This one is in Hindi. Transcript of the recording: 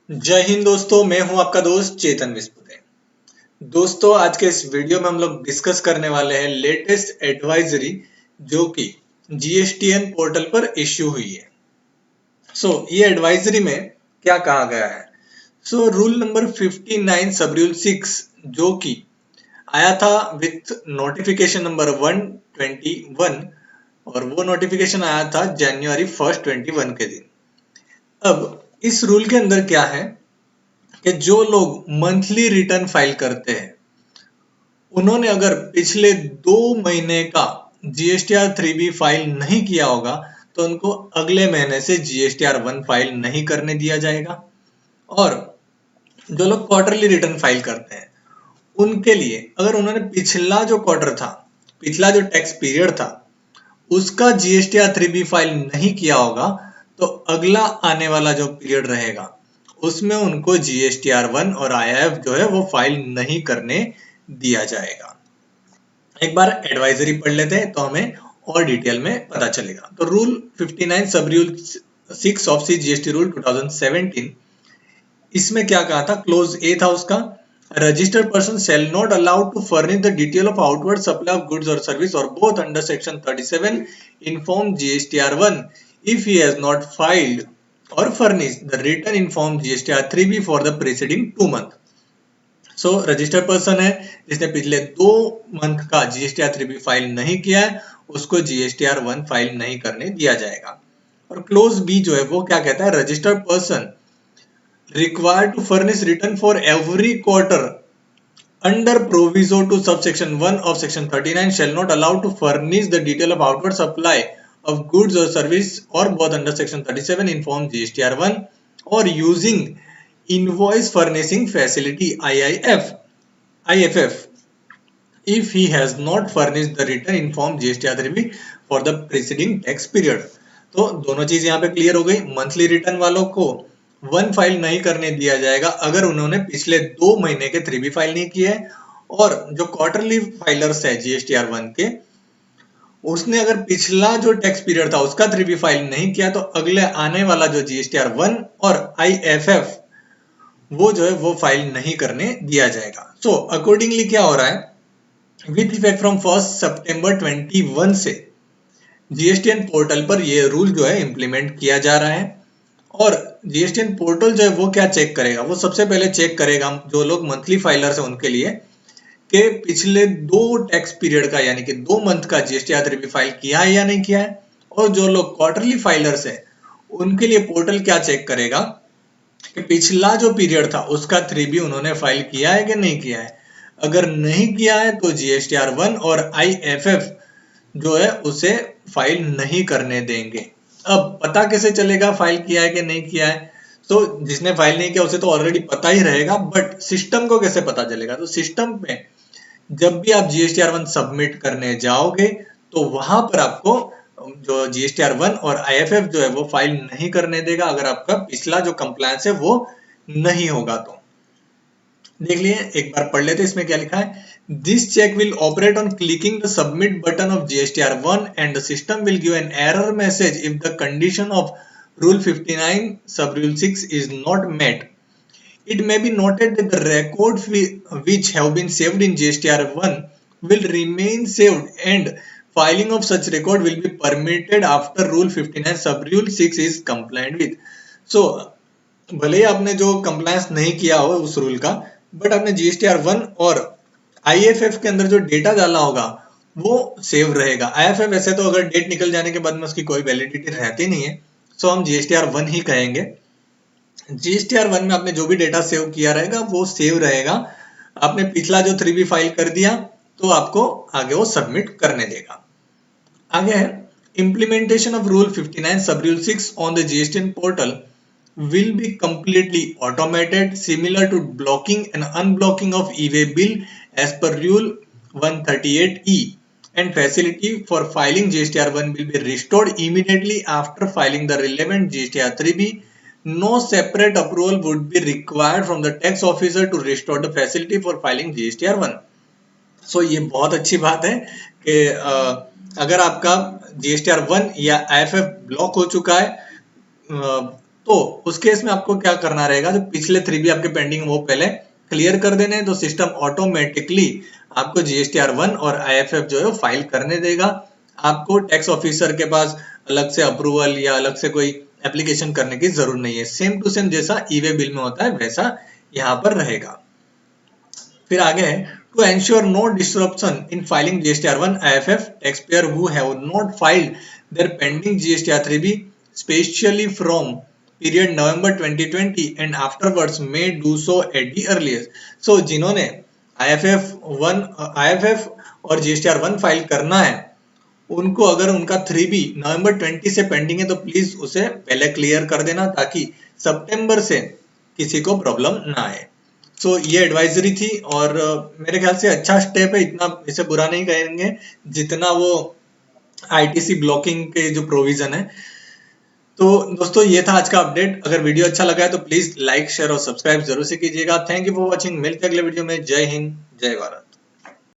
जय हिंद दोस्तों, मैं हूं आपका दोस्त चेतन विस्पुते। दोस्तों, आज के इस वीडियो में हम लोग डिस्कस करने वाले हैं लेटेस्ट एडवाइजरी जो कि जीएसटीएन पोर्टल पर इश्यू हुई है। ये एडवाइजरी में क्या कहा गया है? रूल नंबर 59 सब रूल 6 जो कि आया था विथ नोटिफिकेशन नंबर 121 और वो नोटिफिकेशन आया था जनवरी 1 21 के दिन। अब इस रूल के अंदर क्या है कि जो लोग मंथली रिटर्न फाइल करते हैं उन्होंने अगर पिछले 2 महीने का जीएसटीआर 3B फाइल नहीं किया होगा तो उनको अगले महीने से जीएसटीआर 1 फाइल नहीं करने दिया जाएगा। और जो लोग क्वार्टरली रिटर्न फाइल करते हैं उनके लिए अगर उन्होंने पिछला जो क्वार्टर था, पिछला जो टैक्स पीरियड था, उसका जीएसटीआर 3B फाइल नहीं किया होगा तो अगला आने वाला जो पीरियड रहेगा उसमें उनको जीएसटीआर 1 और आईआईएफ जो है वो फाइल नहीं करने दिया जाएगा। एक बार एडवाइजरी पढ़ लेते हैं तो हमें और डिटेल में पता चलेगा। तो rule 59 sub rule 6 of C GST rule 2017, इसमें क्या कहा था? क्लोज ए था उसका, registered person shall not allowed to furnish the detail of outward supply of goods or service or both under section 37 inform GSTR 1 if he has not filed or furnished the written inform GSTR 3B for the preceding 2 months। Registered person है जिसने पिछले 2 मंथ का जीएसटीआर 3B फाइल नहीं किया है उसको जीएसटीआर 1 फाइल नहीं करने दिया जाएगा। और क्लोज बी जो है वो क्या कहता है? Registered person required to furnish return for every quarter under proviso to subsection 1 of section 39 shall not allow to furnish the detail of outward supply of goods or service or both under section 37 inform GSTR 1 or using invoice furnishing facility IFF if he has not furnished the written inform GSTR 3B for the preceding tax period। तो दोनों चीज यहाँ पे क्लियर हो गई। मंथली रिटर्न वालों को 1 फाइल नहीं करने दिया जाएगा अगर उन्होंने पिछले 2 महीने के 3B फाइल नहीं किए हैं, और जो क्वार्टरली फाइलर्स है जीएसटीआर 1 के, उसने अगर पिछला जो टैक्स पीरियड था उसका 3B फाइल नहीं किया तो अगले आने वाला जो जीएसटीआर 1 और आईएफएफ वो जो है वो फाइल नहीं करने दिया जाएगा। अकॉर्डिंगली क्या हो रहा है? विद इफेक्ट फ्रॉम 1 सितंबर 21 से जीएसटीएन पोर्टल पर ये रूल जो है इंप्लीमेंट किया जा रहा है। और जीएसटीएन पोर्टल जो है वो क्या चेक करेगा? वो सबसे पहले चेक करेगा जो लोग मंथली फाइलर्स है उनके लिए कि पिछले 2 टैक्स पीरियड का यानी कि 2 मंथ का जीएसटीआर 3B फाइल किया है या नहीं किया है। और जो लोग क्वार्टरली फाइलर्स है उनके लिए पोर्टल क्या चेक करेगा कि पिछला जो पीरियड था उसका 3B उन्होंने फाइल किया है कि नहीं किया है। अगर नहीं किया है तो जीएसटीआर 1 और आईएफएफ जो है उसे फाइल नहीं करने देंगे। अब पता कैसे चलेगा फाइल किया है कि नहीं किया है? जिसने फाइल नहीं किया उसे तो ऑलरेडी पता ही रहेगा, बट सिस्टम को कैसे पता चलेगा? तो सिस्टम में जब भी आप जीएसटीआर 1 सबमिट करने जाओगे तो वहां पर आपको जो जीएसटीआर 1 और आईएफएफ जो है वो फाइल नहीं करने देगा अगर आपका पिछला जो कंप्लायंस है वो नहीं होगा। तो देख लिए, एक बार पढ़ लेते इसमें क्या लिखा है। This check will operate on clicking the submit button of GSTR 1 and the system will give an error message if the condition of Rule 59 sub Rule 6 is not met. It may be noted that the records which have been saved in GSTR 1 will remain saved and filing of such record will be permitted after Rule 59 sub Rule 6 is compliant with। भले ही आपने जो कंप्लायंस नहीं किया हो उस रूल का, बट आपने जीएसटीआर 1 और आईएफएफ के अंदर जो डेटा डाला होगा वो सेव रहेगा। आईएफएफ वैसे तो अगर डेट निकल जाने के बाद में उसकी कोई वैलिडिटी रहती नहीं है, हम जीएसटीआर 1 ही कहेंगे। जीएसटीआर 1 में आपने जो भी डेटा सेव किया रहेगा वो सेव रहेगा। आपने पिछला जो 3B फाइल कर दिया तो आपको आगे वो सबमिट करने देगा। आगे है implementation of Rule 59 sub Rule 6 on the GSTN portal will be completely automated, similar to blocking and unblocking of e-way bill as per Rule 138E, and facility for filing GSTR 1 will be restored immediately after filing the relevant GSTR 3B. No separate approval would be required from the tax officer to restore the facility for filing GSTR 1। ये बहुत अच्छी बात है कि अगर आपका जीएसटीआर 1 या आईएफएफ ब्लॉक हो चुका है तो उस केस में आपको क्या करना रहेगा, जो पिछले 3B आपके पेंडिंग वो पहले क्लियर कर देने हैं, तो सिस्टम ऑटोमेटिकली आपको GSTR1 और IFF जो है फाइल करने देगा। आपको टैक्स ऑफिसर के पास अलग से अप्रूवल या अलग से कोई एप्लीकेशन करने की जरूरत नहीं है। सेम टू सेम जैसा ई-वे बिल में होता है वैसा यहाँ पर रहेगा। फिर आगे है, to ensure no disruption in filing GSTR1 IFF, taxpayer who have not filed their pending GSTR3B specially from period November 2020 and afterwards may do so at the earliest. So जिन्होंने IFF और GSTR1 फाइल करना है, उनको अगर उनका 3B नवंबर 20 से पेंडिंग है तो प्लीज उसे पहले क्लियर कर देना, ताकि सितंबर से किसी को प्रॉब्लम ना आए। सो ये एडवाइजरी थी और मेरे ख्याल से अच्छा स्टेप है, इतना इसे बुरा नहीं कहेंगे जितना वो ITC ब्लॉकिंग के जो प्रोविजन है। तो दोस्तों ये था आज का अपडेट। अगर वीडियो अच्छा लगा है तो प्लीज लाइक शेयर और सब्सक्राइब जरूर से कीजिएगा। Thank you for watching. मिलते हैं अगले वीडियो में। जय हिंद, जय भारत।